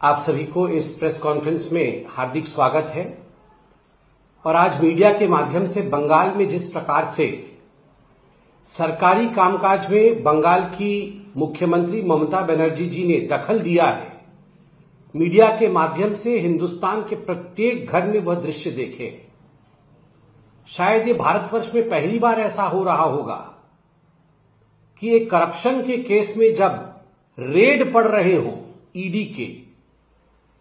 आप सभी को इस प्रेस कॉन्फ्रेंस में हार्दिक स्वागत है। और आज मीडिया के माध्यम से बंगाल में जिस प्रकार से सरकारी कामकाज में बंगाल की मुख्यमंत्री ममता बनर्जी जी ने दखल दिया है, मीडिया के माध्यम से हिंदुस्तान के प्रत्येक घर में वह दृश्य देखे। शायद ये भारतवर्ष में पहली बार ऐसा हो रहा होगा कि एक करप्शन के केस में जब रेड पड़ रहे हों ईडी के,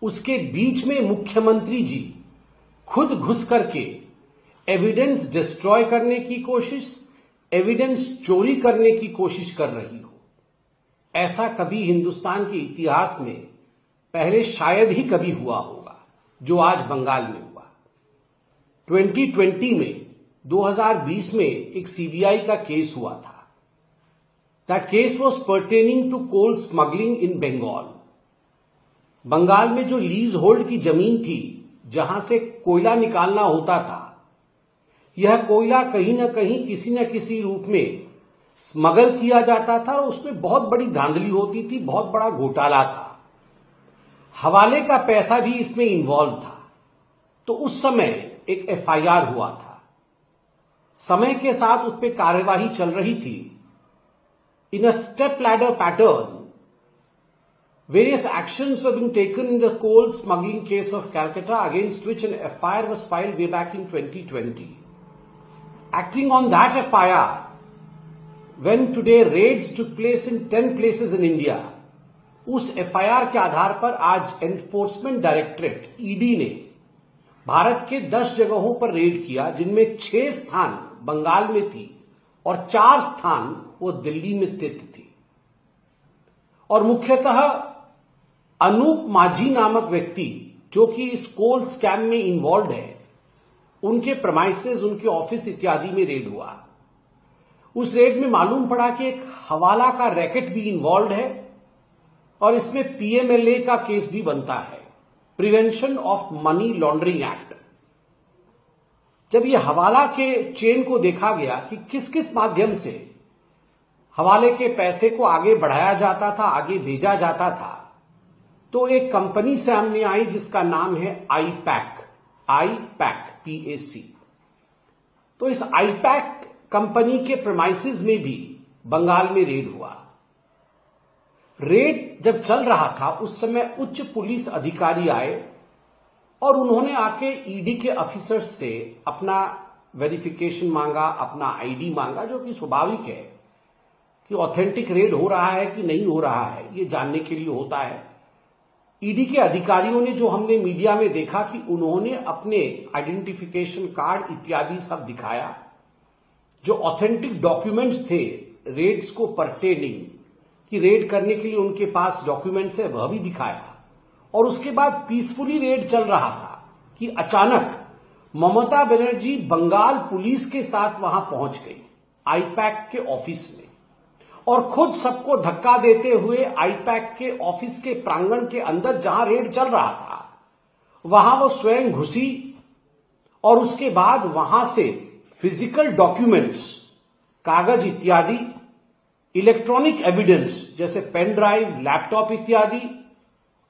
उसके बीच में मुख्यमंत्री जी खुद घुस करके एविडेंस डिस्ट्रॉय करने की कोशिश, एविडेंस चोरी करने की कोशिश कर रही हो। ऐसा कभी हिंदुस्तान के इतिहास में पहले शायद ही कभी हुआ होगा जो आज बंगाल में हुआ। 2020 में एक सीबीआई का केस हुआ था। That case was pertaining to coal smuggling in Bengal. Bengal में जो लीज होल्ड की जमीन थी, जहां से कोयला निकालना होता था, यह कोयला कहीं ना कहीं किसी न किसी रूप में स्मगल किया जाता था और उसमें बहुत बड़ी धांधली होती थी, बहुत बड़ा घोटाला था। हवाले का पैसा भी इसमें इन्वॉल्व था। तो उस समय एक एफआईआर हुआ था। समय के साथ उस पर कार्यवाही चल रही थी। In a step ladder pattern, various actions were being taken in the coal smuggling case of Calcutta, against which an FIR was filed way back in 2020. Acting on that FIR, when today raids took place in 10 places in India, उस FIR के आधार पर आज enforcement directorate ED ने भारत के 10 जगहों पर red किया, जिनमें 6 स्थान बंगाल में थी और 4 स्थान वो दिल्ली में स्थित थी। और मुख्यतः अनूप माझी नामक व्यक्ति, जो कि इस कोल स्कैम में इन्वॉल्व है, उनके प्रमाइसेस, उनके ऑफिस इत्यादि में रेड हुआ। उस रेड में मालूम पड़ा कि एक हवाला का रैकेट भी इन्वॉल्व है और इसमें पीएमएलए का केस भी बनता है, prevention of money laundering act. जब ये हवाला के चेन को देखा गया कि किस किस माध्यम से हवाले के पैसे को आगे बढ़ाया जाता था, आगे भेजा जाता था, तो एक कंपनी सामने आई जिसका नाम है आईपैक PAC। तो इस आईपैक कंपनी के प्रेमाइसेस में भी बंगाल में रेड हुआ। रेड जब चल रहा था, उस समय उच्च पुलिस अधिकारी आए और उन्होंने आके ईडी के ऑफिसर्स से अपना वेरिफिकेशन मांगा, अपना आईडी मांगा, जो कि स्वाभाविक है कि ऑथेंटिक रेड हो रहा है कि नहीं हो रहा है, ये जानने के लिए होता है। ईडी के अधिकारियों ने, जो हमने मीडिया में देखा कि उन्होंने अपने आइडेंटिफिकेशन कार्ड इत्यादि सब दिखाया, जो ऑथेंटिक डॉक्यूमेंट्स थे रेड्स को परटेनिंग, कि रेड करने के लिए उनके पास डॉक्यूमेंट्स है, वह भी दिखाया। और उसके बाद पीसफुली रेड चल रहा था कि अचानक ममता बनर्जी बंगाल पुलिस के साथ वहां पहुंच गई आईपैक के ऑफिस में, और खुद सबको धक्का देते हुए आईपैक के ऑफिस के प्रांगण के अंदर, जहां रेड चल रहा था, वहां वो स्वयं घुसी और उसके बाद वहां से फिजिकल डॉक्यूमेंट्स, कागज इत्यादि, इलेक्ट्रॉनिक एविडेंस जैसे पेन ड्राइव, लैपटॉप इत्यादि,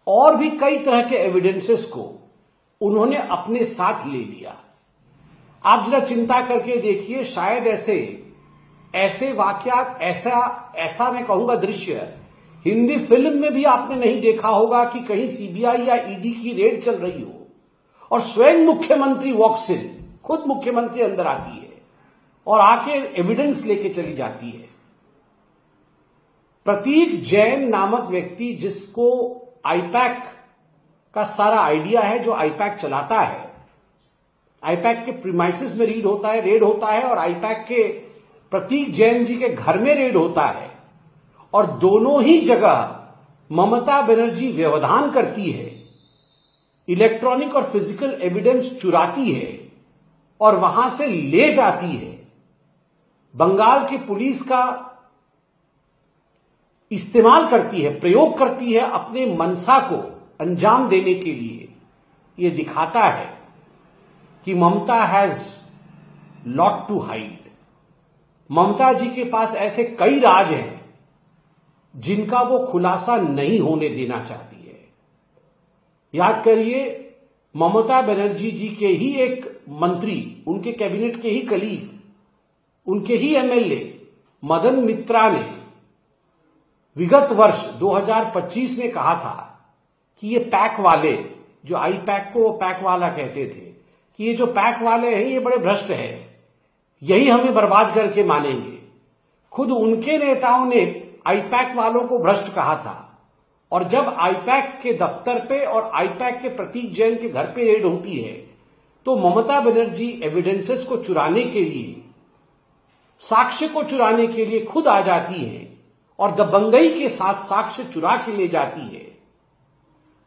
और भी कई तरह के एविडेंसेस को उन्होंने अपने साथ ले लिया। आप जरा चिंता करके देखिए, शायद ऐसे वाकयात, ऐसा मैं कहूंगा दृश्य हिंदी फिल्म में भी आपने नहीं देखा होगा कि कहीं सीबीआई या ईडी की रेड चल रही हो और स्वयं मुख्यमंत्री वॉक्स इन, खुद मुख्यमंत्री अंदर आती है और आके एविडेंस लेके चली जाती है। प्रतीक जैन नामक व्यक्ति, जिसको आईपैक का सारा आइडिया है, जो आईपैक चलाता है, आईपैक के प्रीमाइसेस में रेड होता है और आईपैक के प्रतीक जैन जी के घर में रेड होता है, और दोनों ही जगह ममता बनर्जी व्यवधान करती है, इलेक्ट्रॉनिक और फिजिकल एविडेंस चुराती है और वहां से ले जाती है। बंगाल की पुलिस का इस्तेमाल करती है, प्रयोग करती है अपने मनसा को अंजाम देने के लिए। यह दिखाता है कि ममता हैज लॉट टू हाइड। ममता जी के पास ऐसे कई राज हैं जिनका वो खुलासा नहीं होने देना चाहती है। याद करिए, ममता बनर्जी जी के ही एक मंत्री, उनके कैबिनेट के ही कलीग, उनके ही एमएलए मदन मित्रा ने विगत वर्ष 2025 में कहा था कि ये पैक वाले, जो आई पैक को वो पैक वाला कहते थे, कि ये जो पैक वाले हैं ये बड़े भ्रष्ट हैं, यही हमें बर्बाद करके मानेंगे। खुद उनके नेताओं ने आईपैक वालों को भ्रष्ट कहा था। और जब आईपैक के दफ्तर पे और आईपैक के प्रतीक जैन के घर पे रेड होती है तो ममता बनर्जी एविडेंसेस को चुराने के लिए, साक्ष्य को चुराने के लिए खुद आ जाती है और दबंगई के साथ साक्ष्य चुरा के ले जाती है।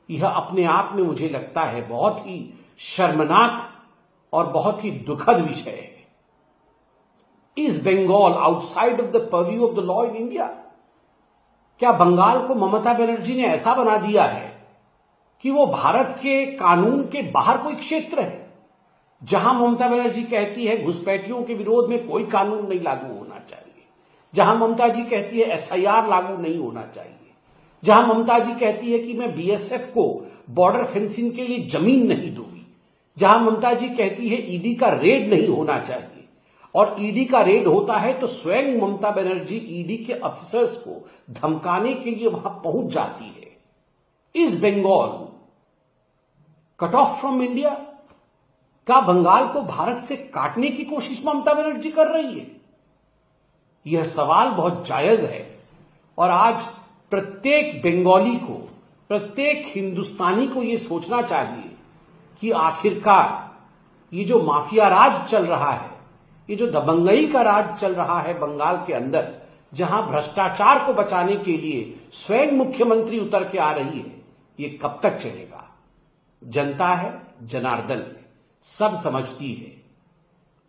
यह अपने आप में मुझे लगता है बहुत ही शर्मनाक और बहुत ही दुखद विषय है। Is Bengal outside of the purview of the law in India? क्या बंगाल को ममता बनर्जी ने ऐसा बना दिया है कि वो भारत के कानून के बाहर कोई क्षेत्र है? जहां ममता बनर्जी कहती है घुसपैठियों के विरोध में कोई कानून नहीं लागू होना चाहिए, जहां ममता जी कहती है एसआईआर लागू नहीं होना चाहिए, जहां ममता जी कहती है कि मैं बीएसएफ को बॉर्डर फेंसिंग के लिए जमीन नहीं दूंगी, जहां ममता जी कहती है ईडी का रेड नहीं होना चाहिए, और ईडी का रेड होता है तो स्वयं ममता बनर्जी ईडी के ऑफिसर्स को धमकाने के लिए वहां पहुंच जाती है। Is Bengal cut off from India? क्या बंगाल को भारत से काटने की कोशिश ममता बनर्जी कर रही है? यह सवाल बहुत जायज है और आज प्रत्येक बंगाली को, प्रत्येक हिंदुस्तानी को यह सोचना चाहिए कि आखिरकार ये जो माफिया राज चल रहा है, ये जो दबंगई का राज चल रहा है बंगाल के अंदर, जहां भ्रष्टाचार को बचाने के लिए स्वयं मुख्यमंत्री उतर के आ रही है, ये कब तक चलेगा? जनता है, जनार्दन है, सब समझती है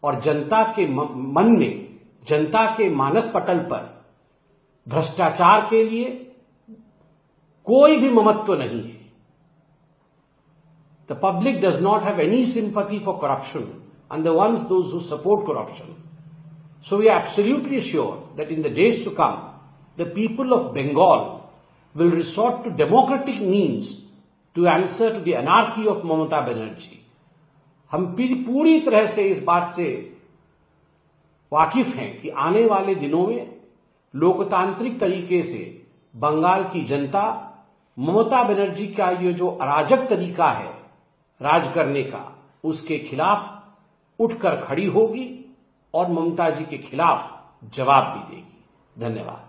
और जनता के मन में, जनता के मानस पटल पर भ्रष्टाचार के लिए कोई भी ममत्व नहीं है। The public does not have any sympathy for corruption and the ones those who support corruption. So we are absolutely sure that in the days to come, the people of Bengal will resort to democratic means to answer to the anarchy of Mamata Banerjee. हम पूरी तरह से इस बात से वाकिफ हैं कि आने वाले दिनों में लोकतांत्रिक तरीके से बंगाल की जनता ममता बनर्जी का ये जो अराजक तरीका है राज करने का, उसके खिलाफ उठकर खड़ी होगी और ममता जी के खिलाफ जवाब भी देगी। धन्यवाद।